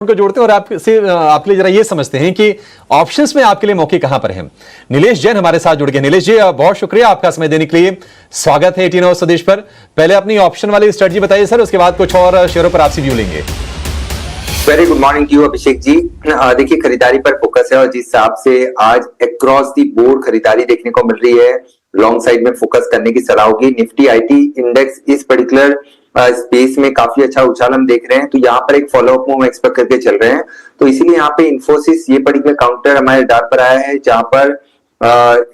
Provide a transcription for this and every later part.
को जोड़ते हैं और आपके लिए जरा ये समझते हैं कि ऑप्शंस में आपके लिए मौके कहां पर हैं। नीलेश जैन हमारे साथ जुड़ गए। नीलेश जी, बहुत शुक्रिया आपका समय देने के लिए। स्वागत है 18 आवर्स स्वदेश पर। पहले अपनी ऑप्शन वाली स्ट्रेटजी बताइए सर, उसके बाद कुछ और शेयरों पर आपसे व्यू लेंगे। Very good morning to you Abhishek ji. देखिए, खरीदारी पर फोकस है और जिस हिसाब से आज अक्रॉस दी बोर्ड खरीदारी देखने को मिल रही है, लॉन्ग साइड में फोकस करने की सलाह होगी। निफ्टी आईटी इंडेक्स इस पर्टिकुलर स्पेस में काफी अच्छा उछाल हम देख रहे हैं, तो यहाँ पर एक फॉलोअप मूव एक्सपेक्ट करके चल रहे हैं। तो इसीलिए यहाँ पे इन्फोसिस ये पर्टिकुलर काउंटर हमारे डार्ट पर आया है, जहां पर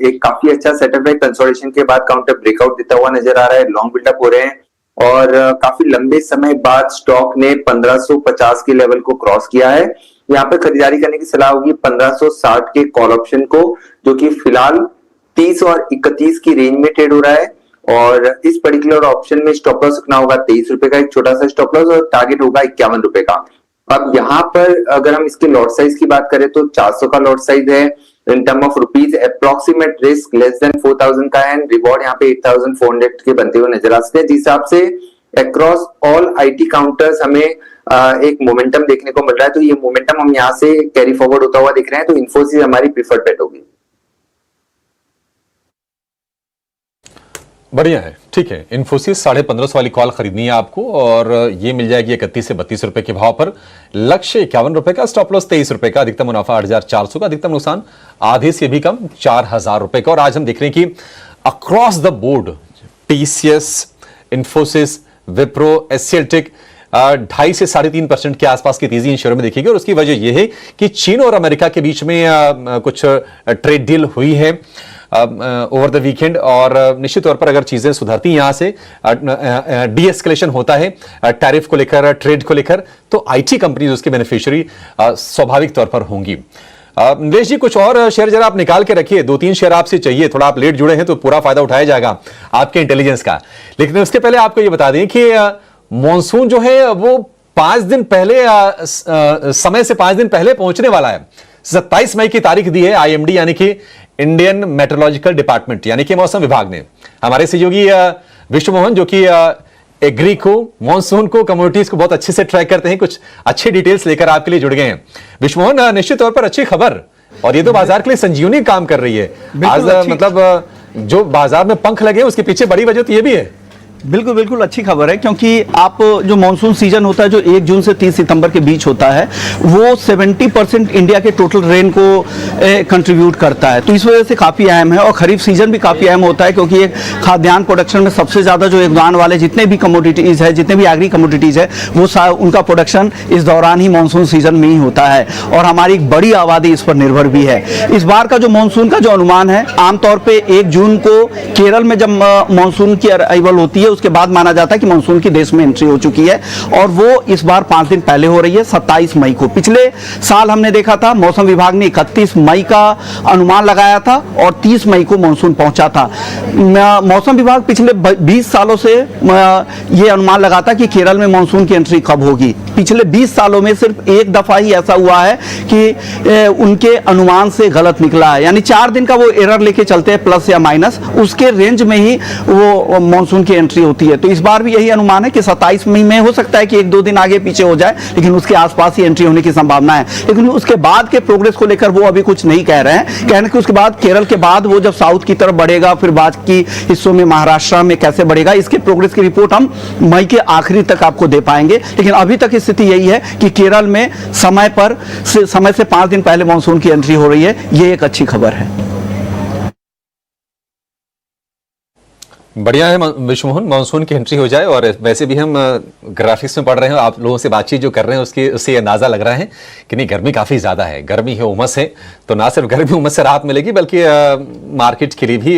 एक काफी अच्छा सेटअप है। कंसोलिडेशन के बाद काउंटर ब्रेकआउट देता हुआ नजर आ रहा है, लॉन्ग बिल्डअप हो रहे हैं और काफी लंबे समय बाद स्टॉक ने 1550 के लेवल को क्रॉस किया है। यहाँ पे खरीदारी करने की सलाह होगी 1560 के कॉल ऑप्शन को, जो कि फिलहाल 30 और 31 की रेंज में ट्रेड हो रहा है। और इस पर्टिकुलर ऑप्शन में स्टॉप लॉस रखना होगा 23 रुपए का, एक छोटा सा स्टॉप लॉस, और टारगेट होगा 51 रुपए का। अब यहाँ पर अगर हम इसके लॉट साइज की बात करें तो 400 का लॉट साइज है। In term of rupees approximate risk less than 4000 का है, रिवॉर्ड यहाँ पे 8400 के बनते हुए नजर आ सकते हैं। जिस हिसाब से अक्रॉस ऑल आईटी काउंटर्स हमें एक मोमेंटम देखने को मिल रहा है, तो ये मोमेंटम हम यहाँ से कैरी फॉरवर्ड होता हुआ दिख रहे हैं, तो इन्फोसिस हमारी प्रीफर्ड बेट होगी। बढ़िया है, ठीक है। इन्फोसिस 1550 वाली कॉल खरीदनी है आपको और ये मिल जाएगी 31 से 32 रुपए के भाव पर। लक्ष्य 51 रुपए का, स्टॉप लॉस 23 रुपए का, अधिकतम मुनाफा 8400 का, अधिकतम नुकसान आधे से भी कम 4000 रुपए का। और आज हम देख रहे हैं कि across the board TCS, Infosys, Wipro, HCLTech 2.5 से 3.5% के आसपास की तेजी इन शेयरों में देखिएगी। और उसकी वजह यह है कि चीन और अमेरिका के बीच में कुछ ट्रेड डील हुई है ओवर द वीकेंड, और निश्चित तौर पर अगर चीजें सुधरती यहां से, डीएस्केलेशन होता है टैरिफ को लेकर, ट्रेड को लेकर, तो आईटी कंपनीज उसके बेनिफिशियरी स्वाभाविक तौर पर होंगी। नीलेश जी, कुछ और शेयर जरा आप निकाल के रखिए, 2-3 शेयर आपसे चाहिए। थोड़ा आप लेट जुड़े हैं तो पूरा फायदा उठाया जाएगा आपके इंटेलिजेंस का। लेकिन उसके पहले आपको यह बता दें कि मॉनसून जो है वो 5 दिन पहले, समय से 5 दिन पहले पहुंचने वाला है। 27 मई की तारीख दी है आईएमडी यानी कि इंडियन मेट्रोलॉजिकल डिपार्टमेंट यानी कि मौसम विभाग ने। हमारे सहयोगी विश्व मोहन, जो कि एग्री को, मॉनसून को, कम्युनिटीज को बहुत अच्छे से ट्रैक करते हैं, कुछ अच्छे डिटेल्स लेकर आपके लिए जुड़ गए हैं। विश्व मोहन, निश्चित तौर पर अच्छी खबर, और ये तो बाजार के लिए संजीवनी काम कर रही है आज। मतलब जो बाजार में पंख लगे उसके पीछे बड़ी वजह तो ये भी है। बिल्कुल बिल्कुल अच्छी खबर है, क्योंकि आप जो मानसून सीजन होता है जो 1 जून से 30 सितंबर के बीच होता है, वो 70% इंडिया के टोटल रेन को कंट्रीब्यूट करता है, तो इस वजह से काफ़ी अहम है। और खरीफ सीजन भी काफ़ी अहम होता है, क्योंकि एक खाद्यान्न प्रोडक्शन में सबसे ज़्यादा जो योगदान वाले जितने भी कमोडिटीज़ है, जितने भी एग्री कमोडिटीज़ है, वो उनका प्रोडक्शन इस दौरान ही मानसून सीजन में ही होता है। और हमारी एक बड़ी आबादी इस पर निर्भर भी है। इस बार का जो मानसून का जो अनुमान है, आमतौर पर 1 जून को केरल में जब मानसून की अराइवल होती है, उसके बाद माना जाता है कि मानसून की देश में एंट्री हो चुकी है, और वो इस बार 5 दिन पहले हो रही है, 27 मई को। पिछले साल हमने देखा था मौसम विभाग ने 31 मई का अनुमान लगाया था और 30 मई को मानसून पहुंचा था। मौसम विभाग पिछले 20 सालों से ये अनुमान लगाता कि केरल में मानसून की एंट्री कब होगी। पिछले 20 सालों में सिर्फ एक दफा ही ऐसा हुआ है कि उनके अनुमान से गलत निकला है, यानी 4 दिन का वो एरर लेके चलते हैं, प्लस या माइनस, उसके रेंज में ही वो मानसून की एंट्री होती है। तो इस बार भी यही अनुमान है कि 27 मई में हो सकता है कि 1-2 दिन आगे पीछे हो जाए, लेकिन उसके आसपास ही एंट्री होने की संभावना है। लेकिन उसके बाद के प्रोग्रेस को लेकर वो अभी कुछ नहीं कह रहे हैं। कहने कि उसके बाद केरल के बाद वो जब साउथ की तरफ बढ़ेगा, फिर बाकी हिस्सों में महाराष्ट्र में कैसे बढ़ेगा, इसके प्रोग्रेस की रिपोर्ट हम मई के आखिरी तक आपको दे पाएंगे। लेकिन अभी तक स्थिति यही है कि केरल में समय से 5 दिन पहले मानसून की एंट्री हो रही है। ये एक अच्छी खबर है। बढ़िया है विश्व मोहन, मानसून की एंट्री हो जाए। और वैसे भी हम ग्राफिक्स में पढ़ रहे हैं, आप लोगों से बातचीत जो कर रहे हैं उससे अंदाजा लग रहा है कि नहीं, गर्मी काफी ज्यादा है, गर्मी है, उमस है। तो ना सिर्फ गर्मी उमस से राहत मिलेगी, बल्कि मार्केट के लिए भी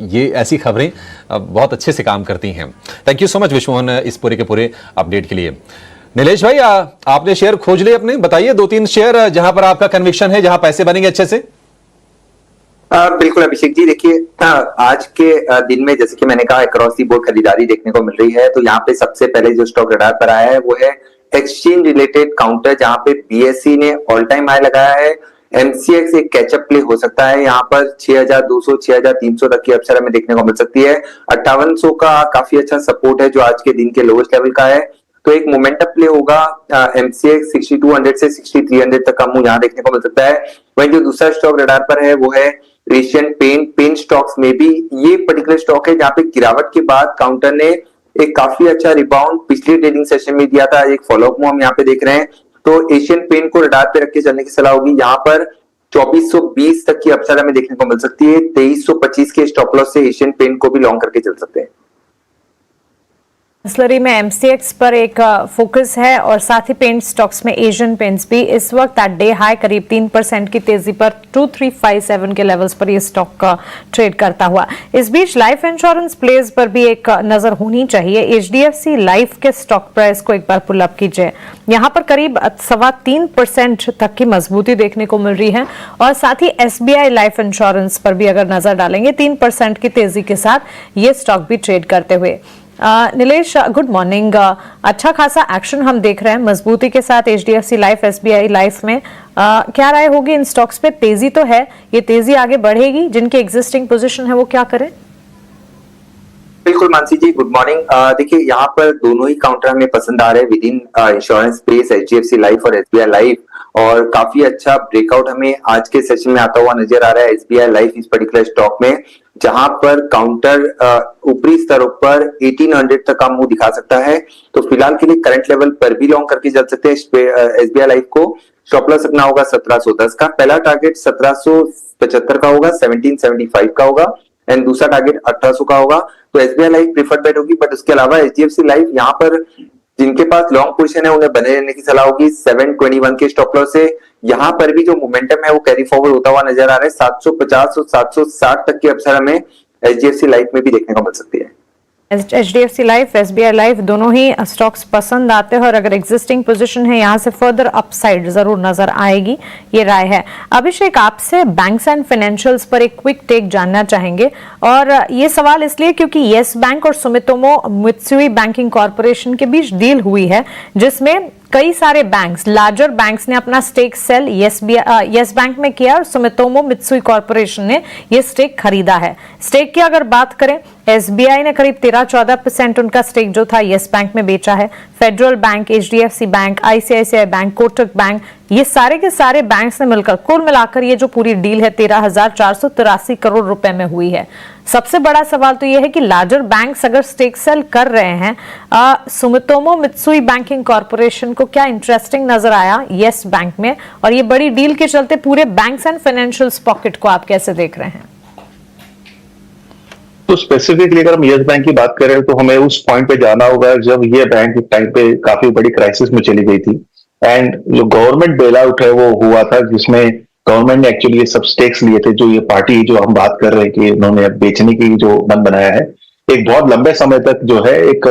ये ऐसी खबरें बहुत अच्छे से काम करती हैं। थैंक यू सो मच विश्व मोहन इस पूरे के पूरे अपडेट के लिए। नीलेश भाई, आपने शेयर खोज लिए अपने, बताइए 2-3 शेयर जहां पर आपका कन्विक्शन है, जहां पैसे बनेंगे अच्छे से। बिल्कुल अभिषेक जी, देखिए आज के दिन में जैसे कि मैंने कहा अक्रॉस दी बोर्ड खरीदारी देखने को मिल रही है। तो यहाँ पे सबसे पहले जो स्टॉक रडार पर आया है वो है एक्सचेंज रिलेटेड काउंटर, जहाँ पे बीएसई ने ऑल टाइम हाई लगाया है। एमसीएक्स एक कैचअप प्ले हो सकता है, यहाँ पर 6200 6300 तक की अवसर हमें देखने को मिल सकती है। 5800 का काफी अच्छा सपोर्ट है जो आज के दिन के लोएस्ट लेवल का है। तो एक मोमेंटम प्ले होगा एमसीएक्स 6200 से 6300 तक का मूव यहाँ देखने को मिल सकता है। वहीं जो दूसरा स्टॉक रडार पर है वो है एशियन पेंट स्टॉक्स में भी ये पर्टिकुलर स्टॉक है जहां पे गिरावट के बाद काउंटर ने एक काफी अच्छा रिबाउंड पिछले ट्रेडिंग सेशन में दिया था। एक फॉलोअप मूव हम यहाँ पे देख रहे हैं, तो एशियन पेंट को रडार पे रख के चलने की सलाह होगी। यहाँ पर 2420 तक की अपसाइड हमें देखने को मिल सकती है। 2325 के स्टॉप लॉस से एशियन पेंट को भी लॉन्ग करके चल सकते हैं। स्लरी में एमसीएक्स पर एक फोकस है और साथ ही पेंट स्टॉक्स में एशियन पेंट्स भी इस वक्त एट डे हाई करीब 3% की तेजी पर 2357 के लेवल्स पर ये स्टॉक का ट्रेड करता हुआ। इस बीच लाइफ इंश्योरेंस प्लेस पर भी एक नजर होनी चाहिए। एचडीएफसी लाइफ के स्टॉक प्राइस को एक बार पुल अप कीजिए, यहाँ पर करीब 3.25% तक की मजबूती देखने को मिल रही है और साथ ही एसबीआई लाइफ इंश्योरेंस पर भी अगर नजर डालेंगे 3% की तेजी के साथ ये स्टॉक भी ट्रेड करते हुए। Nilesh, good morning. अच्छा खासा एक्शन हम देख रहे हैं मजबूती के साथ एचडीएफसी लाइफ, एसबीआई लाइफ में। क्या राय होगी इन स्टॉक्स पे? तेजी तो है, ये तेजी आगे बढ़ेगी? जिनके एग्जिस्टिंग पोजीशन है वो क्या करें? बिल्कुल मानसी जी, गुड मॉर्निंग। देखिए यहाँ पर दोनों ही काउंटर हमें पसंद आ रहे हैं with in insurance space, HDFC life और एसबीआई लाइफ, और काफी अच्छा ब्रेकआउट हमें आज के सेशन में आता हुआ नजर आ रहा है एसबीआई लाइफ इस पर्टिकुलर स्टॉक में, जहां पर काउंटर ऊपरी स्तरों पर 1800 तक का मूव दिखा सकता है। तो फिलहाल के लिए करंट लेवल पर भी लॉन्ग करके चल सकते हैं एसबीआई लाइफ को। स्टॉप लॉस रखना होगा 1710 का, पहला टारगेट 1775 का होगा, 1775 का होगा एंड दूसरा टारगेट 1800 का होगा। तो एसबीआई लाइफ प्रीफर्ड बेट होगी, बट उसके अलावा एचडीएफसी लाइफ यहाँ पर जिनके पास लॉन्ग पोजीशन है उन्हें बने रहने की सलाह होगी 721 के स्टॉप लॉस से। यहाँ पर भी जो मोमेंटम है वो कैरी फॉरवर्ड होता हुआ नजर आ रहा है। 750 और 760 तक की अपसाइड हमें एचडीएफसी लाइफ में भी देखने को मिल सकती है। एचडीएफसी लाइफ, एसबीआई लाइफ दोनों ही स्टॉक्स पसंद आते हैं और अगर एग्जिस्टिंग पोजीशन है यहाँ से फर्दर अपसाइड जरूर नजर आएगी, ये राय है। अभिषेक, आपसे बैंक्स एंड फाइनेंशियल्स पर एक क्विक टेक जानना चाहेंगे और ये सवाल इसलिए क्योंकि येस बैंक और सुमितोमो मित्सुई बैंकिंग कॉर्पोरेशन के बीच डील हुई है जिसमें कई सारे बैंक्स, लार्जर बैंक्स ने अपना स्टेक सेल येस बैंक में किया और सुमितोमो मित्सुई कॉर्पोरेशन ने ये स्टेक खरीदा है। स्टेक की अगर बात करें, एसबीआई ने करीब 13-14% उनका स्टेक जो था येस बैंक में बेचा है। Federal bank, HDFC bank, ICICI bank, Kotak bank, ये सारे के सारे बैंक्स ने मिलकर कुल मिलाकर ये जो पूरी डील है 13,483 करोड़ रुपए में हुई है। सबसे बड़ा सवाल तो यह है कि लार्जर बैंक्स अगर स्टेक सेल कर रहे हैं, सुमितोमो मित्सुई बैंकिंग कॉर्पोरेशन को क्या इंटरेस्टिंग नजर आया येस बैंक में, और ये बड़ी डील के चलते पूरे बैंक्स एंड फाइनेंशियल्स पॉकेट को आप कैसे देख रहे हैं? तो स्पेसिफिकली अगर हम येस बैंक की बात करें तो हमें उस पॉइंट पे जाना होगा जब ये बैंक एक टाइम पे काफी बड़ी क्राइसिस में चली गई थी एंड जो गवर्नमेंट बेल आउट है वो हुआ था जिसमें गवर्नमेंट ने एक्चुअली ये सब स्टेक्स लिए थे। जो ये पार्टी जो हम बात कर रहे हैं कि उन्होंने बेचने की जो मन बनाया है, एक बहुत लंबे समय तक जो है एक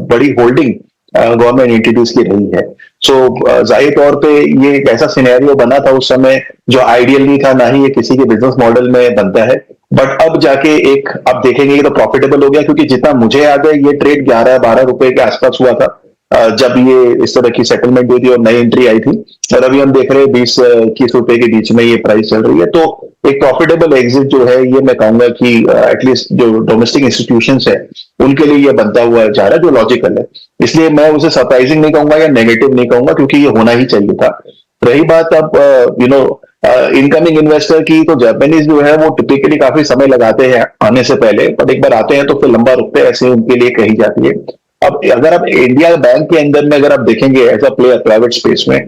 बड़ी होल्डिंग गवर्नमेंट एंटिटीज की रही है। सो जाहिर तौर पे ये एक ऐसा सिनेरियो बना था उस समय जो आइडियल नहीं था, ना ही ये किसी के बिजनेस मॉडल में बनता है। बट अब जाके एक आप देखेंगे तो प्रॉफिटेबल हो गया, क्योंकि जितना मुझे याद है ये ट्रेड 11-12 रुपए के आसपास हुआ था जब ये इस तरह की सेटलमेंट हुई थी और नई एंट्री आई थी, और अभी हम देख रहे हैं 20-21 रुपए के बीच में ये प्राइस चल रही है। तो एक प्रॉफिटेबल एग्जिट जो है ये मैं कहूंगा कि एटलीस्ट जो डोमेस्टिक इंस्टीट्यूशंस है उनके लिए ये बनता हुआ जा रहा है, जो लॉजिकल है। इसलिए मैं उसे सरप्राइजिंग नहीं कहूंगा या नेगेटिव नहीं कहूंगा, क्योंकि ये होना ही चाहिए था। रही बात अब इनकमिंग इन्वेस्टर की, तो जापानीज जो है वो टिपिकली काफी समय लगाते हैं आने से पहले, पर एक बार आते हैं तो फिर लंबा रुकते हैं, ऐसे उनके लिए कही जाती है। अब अगर आप इंडिया बैंक के अंदर में अगर आप देखेंगे as a player private space में,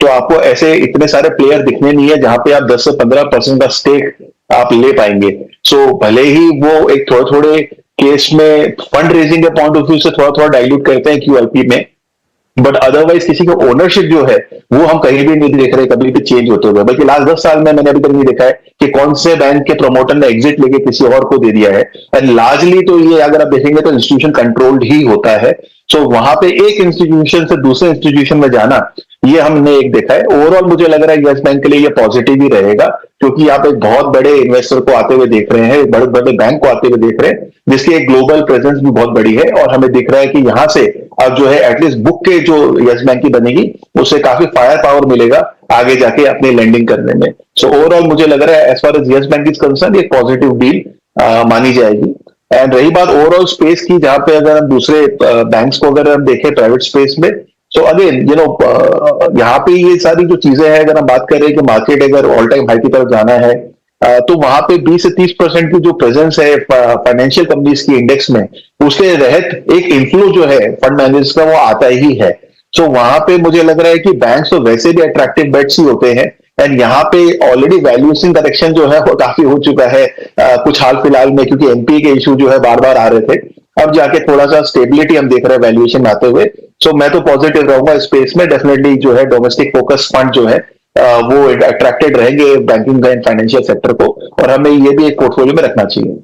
तो आपको ऐसे इतने सारे प्लेयर दिखने नहीं है जहां पे आप 10 से 15% का स्टेक आप ले पाएंगे। सो भले ही वो एक थोड़े केस में फंड रेजिंग के पॉइंट ऑफ व्यू से थोड़ा डाइल्यूट करते हैं QIP में, बट अदरवाइज किसी को ओनरशिप जो है वो हम कहीं भी नहीं देख रहे कभी भी चेंज होते हुए। बल्कि लास्ट 10 साल में मैंने अभी तक नहीं देखा है कि कौन से बैंक के प्रमोटर ने एग्जिट लेके किसी और को दे दिया है। एंड लार्जली तो ये अगर आप देखेंगे तो इंस्टीट्यूशन कंट्रोल्ड ही होता है। सो वहां पे एक इंस्टीट्यूशन से दूसरे इंस्टीट्यूशन में जाना, ये हमने एक देखा है। ओवरऑल मुझे लग रहा है येस बैंक के लिए ये पॉजिटिव ही रहेगा, क्योंकि आप एक बहुत बड़े इन्वेस्टर को आते हुए देख रहे हैं, बड़े बड़े बैंक को आते हुए देख रहे हैं, जिसकी एक ग्लोबल प्रेजेंस भी बहुत बड़ी है। और हमें दिख रहा है कि यहां से अब जो है एटलीस्ट बुक के जो येस बैंक की बनेगी उससे काफी फायर पावर मिलेगा आगे जाके अपनी लैंडिंग करने में। सो ओवरऑल मुझे लग रहा है as far as Yes Bank is concern एक पॉजिटिव डील मानी जाएगी। एंड रही बात ओवरऑल स्पेस की, जहां पे अगर हम दूसरे बैंक्स को अगर हम देखें प्राइवेट स्पेस में, सो अगेन यहाँ पे ये सारी जो चीजें हैं, अगर हम बात कर रहे हैं कि मार्केट अगर ऑल टाइम हाई की तरफ जाना है, तो वहां पे 20 से 30% की जो प्रेजेंस है फाइनेंशियल कंपनीज की इंडेक्स में, उसके तहत एक इनफ्लो जो है फंड मैनेजर्स का वो आता ही है। सो वहां पे मुझे लग रहा है कि बैंक्स तो वैसे भी अट्रैक्टिव बेट्स ही होते हैं, एंड यहाँ पे ऑलरेडी वैल्यूएशन करेक्शन जो है वो काफी हो चुका है कुछ हाल फिलहाल में, क्योंकि एनपीए के इशू जो है बार बार आ रहे थे। अब जाके थोड़ा सा स्टेबिलिटी हम देख रहे हैं वैल्यूएशन में आते हुए। सो मैं तो पॉजिटिव रहूंगा स्पेस में, डेफिनेटली जो है डोमेस्टिक फोकस फंड जो है वो अट्रैक्टेड रहेंगे बैंकिंग एंड फाइनेंशियल सेक्टर को, और हमें ये भी एक पोर्टफोलियो में रखना चाहिए।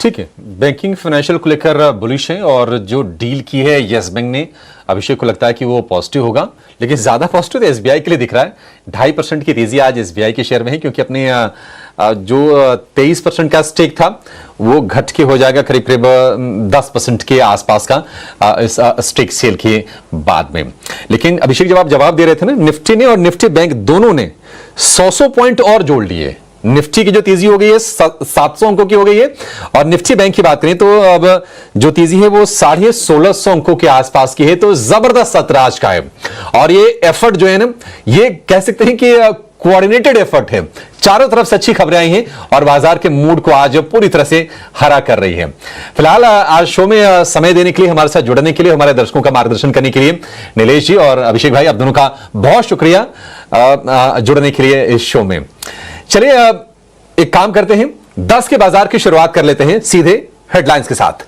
ठीक है, बैंकिंग फाइनेंशियल को लेकर बुलिश है, और जो डील की है यस बैंक ने, अभिषेक को लगता है कि वो पॉजिटिव होगा, लेकिन ज्यादा पॉजिटिव तो एसबीआई के लिए दिख रहा है। 2.5% की तेजी आज एसबीआई के शेयर में है, क्योंकि अपने जो 23% का स्टेक था वो घट के हो जाएगा करीब करीब 10% के आसपास का इस स्टेक सेल के बाद में। लेकिन अभिषेक, जब आप जवाब दे रहे थे ना, निफ्टी ने और निफ्टी बैंक दोनों ने 100 पॉइंट और जोड़ लिए। निफ्टी की जो तेजी हो गई है 700 अंकों की हो गई है, और निफ्टी बैंक की बात करें तो अब जो तेजी है वो 1650 अंकों के आसपास की है। तो जबरदस्त सत्र आज का है, और ये एफर्ट जो है ना, ये कह सकते हैं कि कोऑर्डिनेटेड एफर्ट है। चारों तरफ से अच्छी खबरें आई हैं और बाजार के मूड को आज पूरी तरह से हरा कर रही है। फिलहाल आज शो में समय देने के लिए, हमारे साथ जुड़ने के लिए, हमारे दर्शकों का मार्गदर्शन करने के लिए नीलेश जी और अभिषेक भाई, आप दोनों का बहुत शुक्रिया जुड़ने के लिए इस शो में। चलिए एक काम करते हैं, 10 के बाजार की शुरुआत कर लेते हैं सीधे हेडलाइंस के साथ।